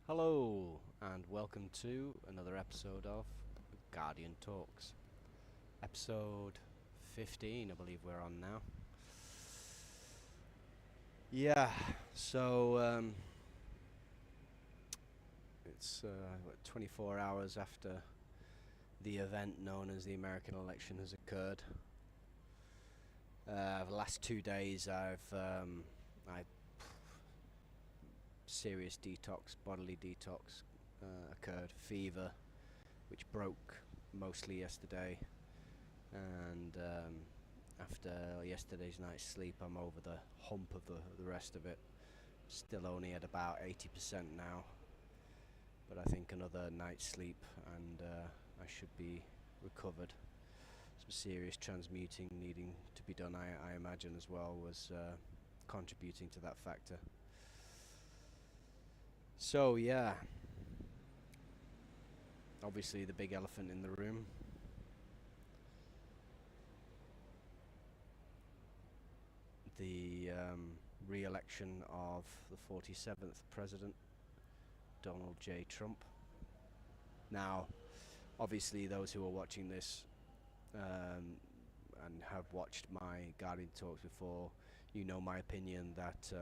Hello, and welcome to another episode of Guardian Talks. Episode 15, I believe we're on now. Yeah, so it's 24 hours after the event known as the American election has occurred. The last 2 days I serious detox, bodily detox occurred. Fever, which broke mostly yesterday, and after yesterday's night's sleep, I'm over the hump of the rest of it. Still only at about 80% now, but I think another night's sleep and I should be recovered. Some serious transmuting needing to be done, I imagine, as well, was contributing to that factor. So yeah, obviously the big elephant in the room. The re-election of the 47th President, Donald J. Trump. Now, obviously those who are watching this and have watched my Guardian Talks before, you know my opinion that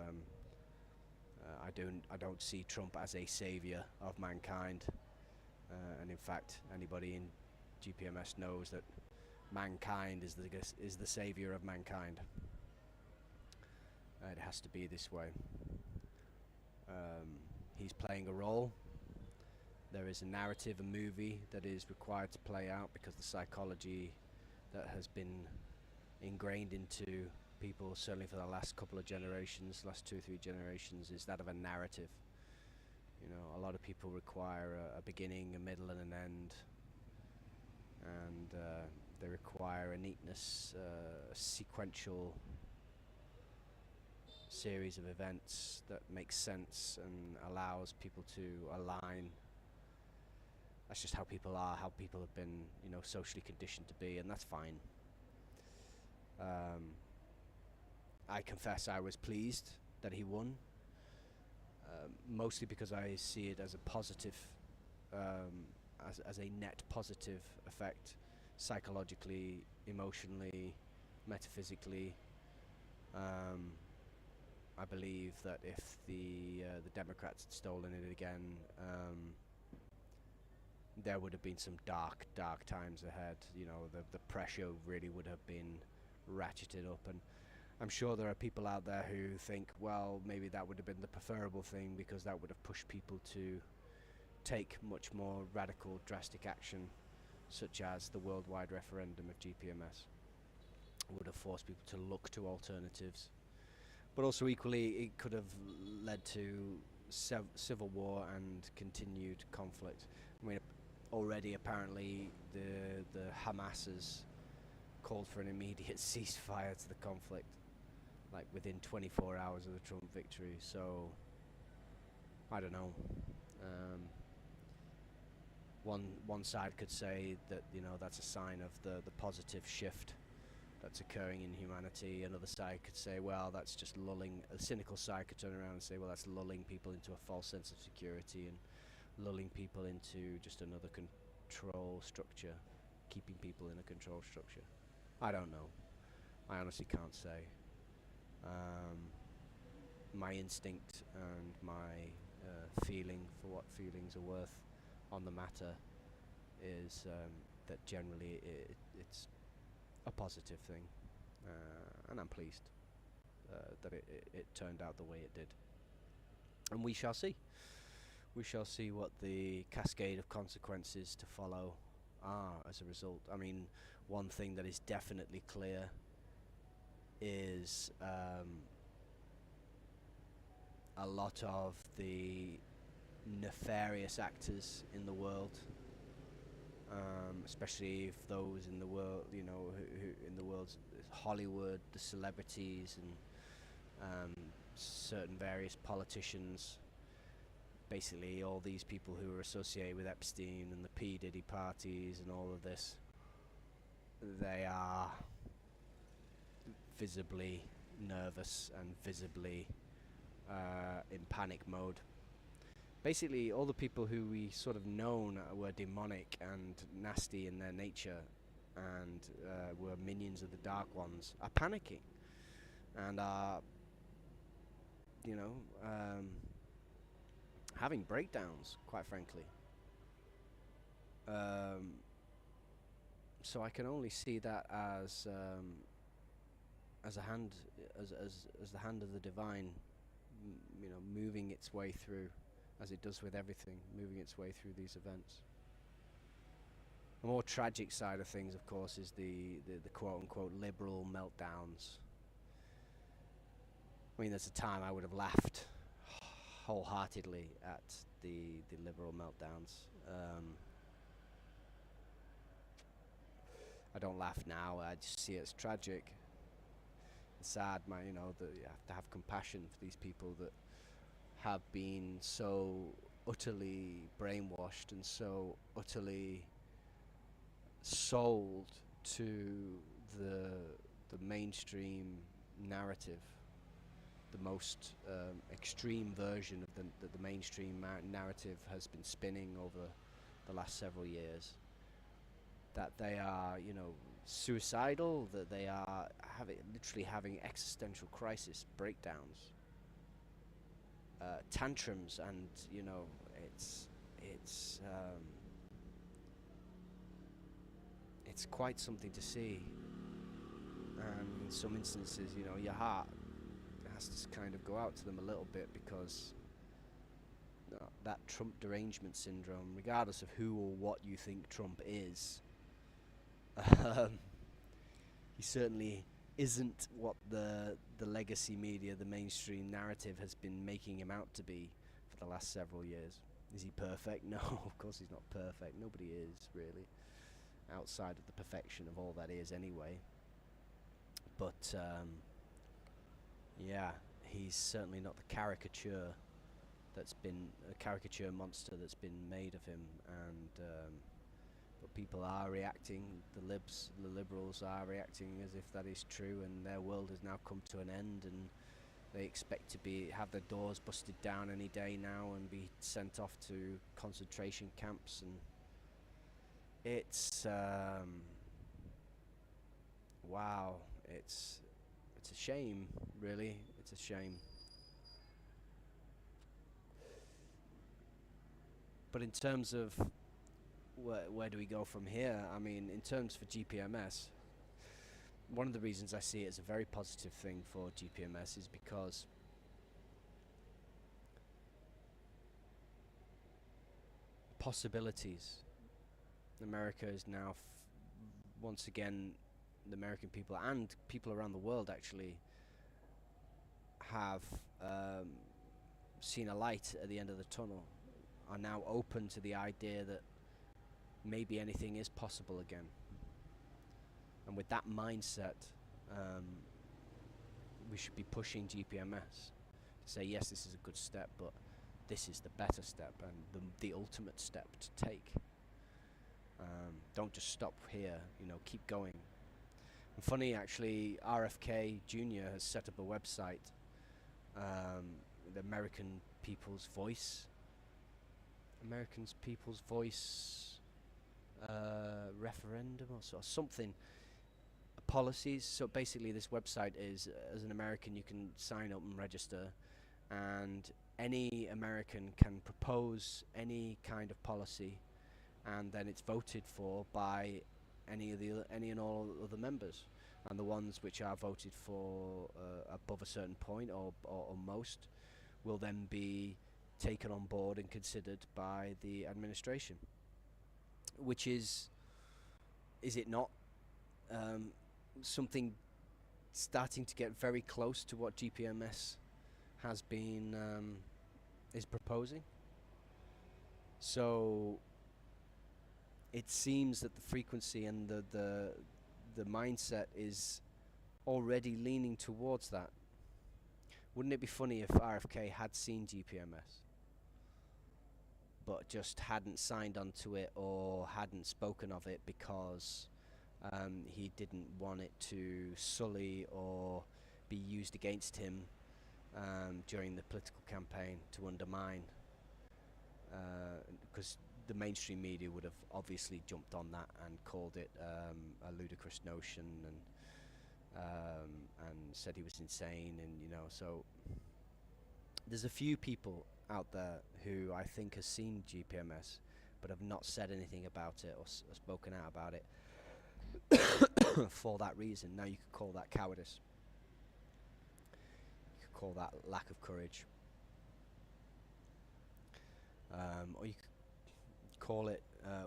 I don't see Trump as a savior of mankind, and in fact anybody in GPMS knows that mankind is the savior of mankind. It has to be this way. He's playing a role. There is a narrative, a movie that is required to play out because the psychology that has been ingrained into people, certainly for the last couple of generations, last 2 or 3 generations, is that of a narrative. You know, a lot of people require a beginning, a middle, and an end, and they require a neatness, a sequential series of events that makes sense and allows people to align. That's just how people are, how people have been, socially conditioned to be, and that's fine. I confess I was pleased that he won, mostly because I see it as a positive, as a net positive effect, psychologically, emotionally, metaphysically. I believe that if the Democrats had stolen it again, there would have been some dark times ahead. The pressure really would have been ratcheted up, and I'm sure there are people out there who think, well, maybe that would have been the preferable thing because that would have pushed people to take much more radical, drastic action, such as the worldwide referendum of GPMS. It would have forced people to look to alternatives. But also equally, it could have led to civil war and continued conflict. I mean, already apparently the Hamas has called for an immediate ceasefire to the conflict, like within 24 hours of the Trump victory. So I don't know. One side could say that that's a sign of the positive shift that's occurring in humanity. Another side could say, well, that's just lulling. A cynical side could turn around and say, well, that's lulling people into a false sense of security and lulling people into just another control structure, keeping people in a control structure. I don't know. I honestly can't say. My instinct and my feeling for what feelings are worth on the matter is that generally it's a positive thing, and I'm pleased that it turned out the way it did. And we shall see. We shall see what the cascade of consequences to follow are as a result. I mean, one thing that is definitely clear is a lot of the nefarious actors in the world, especially if those in the world, who in the world's Hollywood, the celebrities, and certain various politicians, basically all these people who are associated with Epstein and the P. Diddy parties and all of this, they are visibly nervous and visibly in panic mode. basically all the people who we sort of known were demonic and nasty in their nature, and were minions of the Dark Ones, are panicking and are, you know, having breakdowns, quite frankly. Um, so I can only see that as a hand, as the hand of the divine, you know, moving its way through, as it does with everything, moving its way through these events. The more tragic side of things, of course, is the quote-unquote liberal meltdowns. I mean, there's a time I would have laughed wholeheartedly at the liberal meltdowns. I don't laugh now. I just see it as tragic. It's sad, man. You know, that you have to have compassion for these people that have been so utterly brainwashed and so utterly sold to the mainstream narrative, the most extreme version of the mainstream narrative has been spinning over the last several years. That they are, you know, suicidal, that they are literally having existential crisis breakdowns, tantrums, and you know, it's quite something to see. And in some instances, you know, your heart has to kind of go out to them a little bit, because that Trump derangement syndrome, regardless of who or what you think Trump is, he certainly isn't what the legacy media, the mainstream narrative, has been making him out to be for the last several years. Is he perfect? No, of course he's not perfect. Nobody is, really, outside of the perfection of all that is anyway. But yeah, he's certainly not the caricature monster that's been made of him. And but people are reacting. The liberals are reacting as if that is true, and their world has now come to an end, and they expect to have their doors busted down any day now and be sent off to concentration camps. And it's wow, it's a shame, really. It's a shame. But in terms of where do we go from here? I mean, in terms for GPMS, one of the reasons I see it as a very positive thing for GPMS is because possibilities. America is now once again, the American people and people around the world actually have seen a light at the end of the tunnel, are now open to the idea that maybe anything is possible again. And with that mindset, we should be pushing GPMS to say, yes, this is a good step, but this is the better step and the ultimate step to take. Don't just stop here, you know, keep going. And funny, actually, RFK Jr. has set up a website, the American People's Voice referendum or something, policies. So basically this website is, as an American, you can sign up and register, and any American can propose any kind of policy, and then it's voted for by any and all other members, and the ones which are voted for above a certain point or most will then be taken on board and considered by the administration, which is it not something starting to get very close to what GPMS has been is proposing? So it seems that the frequency and the mindset is already leaning towards that. Wouldn't it be funny if RFK had seen GPMS but just hadn't signed onto it or hadn't spoken of it because he didn't want it to sully or be used against him during the political campaign to undermine because the mainstream media would have obviously jumped on that and called it a ludicrous notion, and said he was insane, and so there's a few people out there who I think has seen GPMS but have not said anything about it or spoken out about it for that reason. Now you could call that cowardice, you could call that lack of courage, or you could call it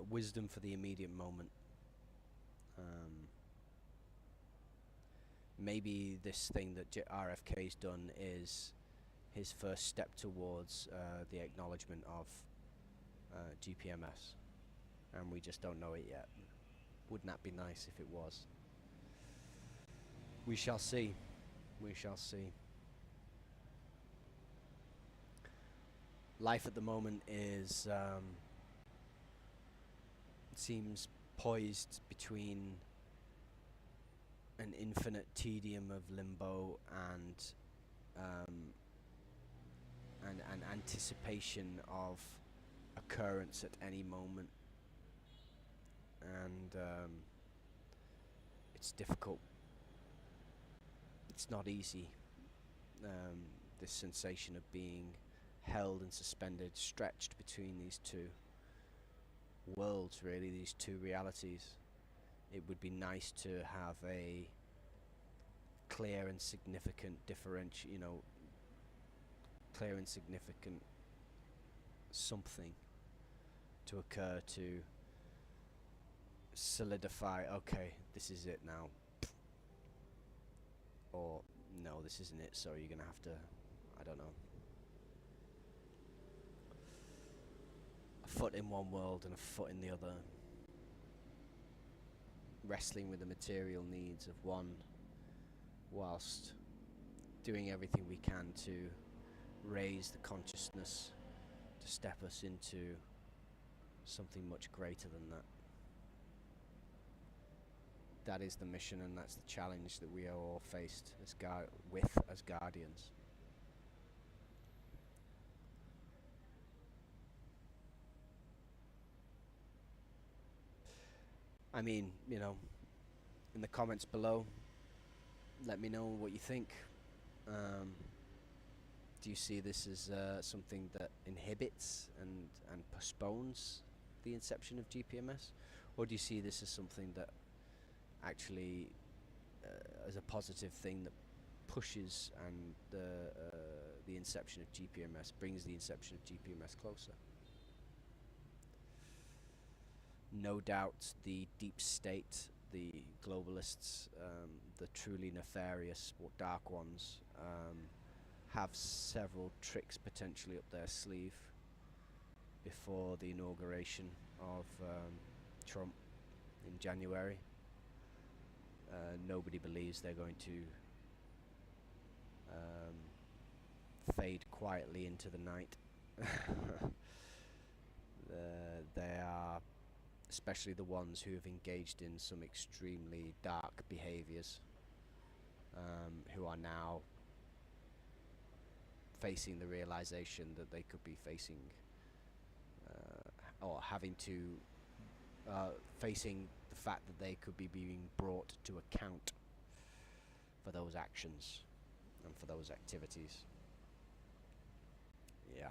wisdom for the immediate moment. Maybe this thing that RFK's done is his first step towards the acknowledgement of GPMS, and we just don't know it yet. Wouldn't that be nice if it was? We shall see. We shall see. Life at the moment is seems poised between an infinite tedium of limbo and an anticipation of occurrence at any moment, and it's difficult. It's not easy. This sensation of being held and suspended, stretched between these two worlds, really, these two realities. It would be nice to have a clear and significant clear and significant something to occur to solidify, okay, this is it now, or no, this isn't it, so you're gonna have to, I don't know, a foot in one world and a foot in the other, wrestling with the material needs of one whilst doing everything we can to raise the consciousness to step us into something much greater than that. That is the mission, and that's the challenge that we are all faced as guardians. I mean, in the comments below, let me know what you think. Do you see this as something that inhibits and postpones the inception of GPMS? Or do you see this as something that actually as a positive thing that pushes and the inception of GPMS, brings the inception of GPMS closer? No doubt the deep state, the globalists, the truly nefarious or dark ones, have several tricks potentially up their sleeve before the inauguration of Trump in January. Nobody believes they're going to fade quietly into the night. They are, especially the ones who have engaged in some extremely dark behaviors, who are now facing the realization that they could be facing or having to facing the fact that they could be being brought to account for those actions and for those activities. Yeah,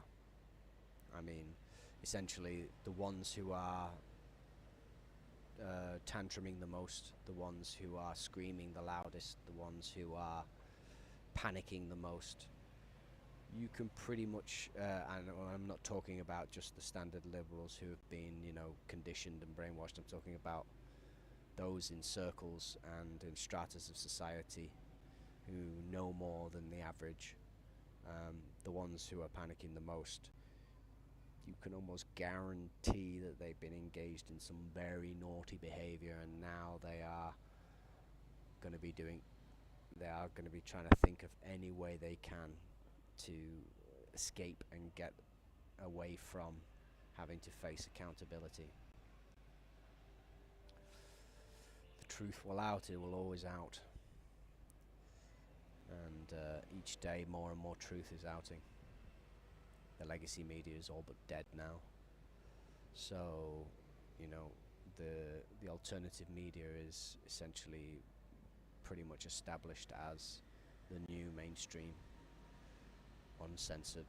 I mean, essentially the ones who are tantruming the most, the ones who are screaming the loudest, the ones who are panicking the most, you can pretty much, and I'm not talking about just the standard liberals who have been, conditioned and brainwashed. I'm talking about those in circles and in stratas of society who know more than the average, the ones who are panicking the most. You can almost guarantee that they've been engaged in some very naughty behavior, and now they are going to be trying to think of any way they can to escape and get away from having to face accountability. The truth will out, it will always out. And each day more and more truth is outing. the legacy media is all but dead now. So, you know, the alternative media is essentially pretty much established as the new mainstream, uncensored.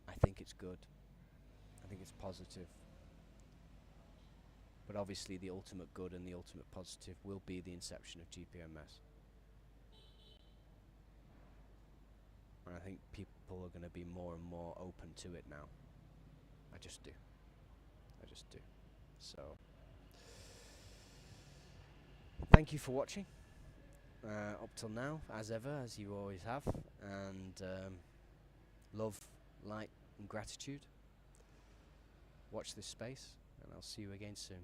I think it's good. I think it's positive. But obviously the ultimate good and the ultimate positive will be the inception of GPMS. And I think people are going to be more and more open to it now. I just do. I just do. So, thank you for watching. Up till now, as ever, as you always have. And love, light, and gratitude. Watch this space, and I'll see you again soon.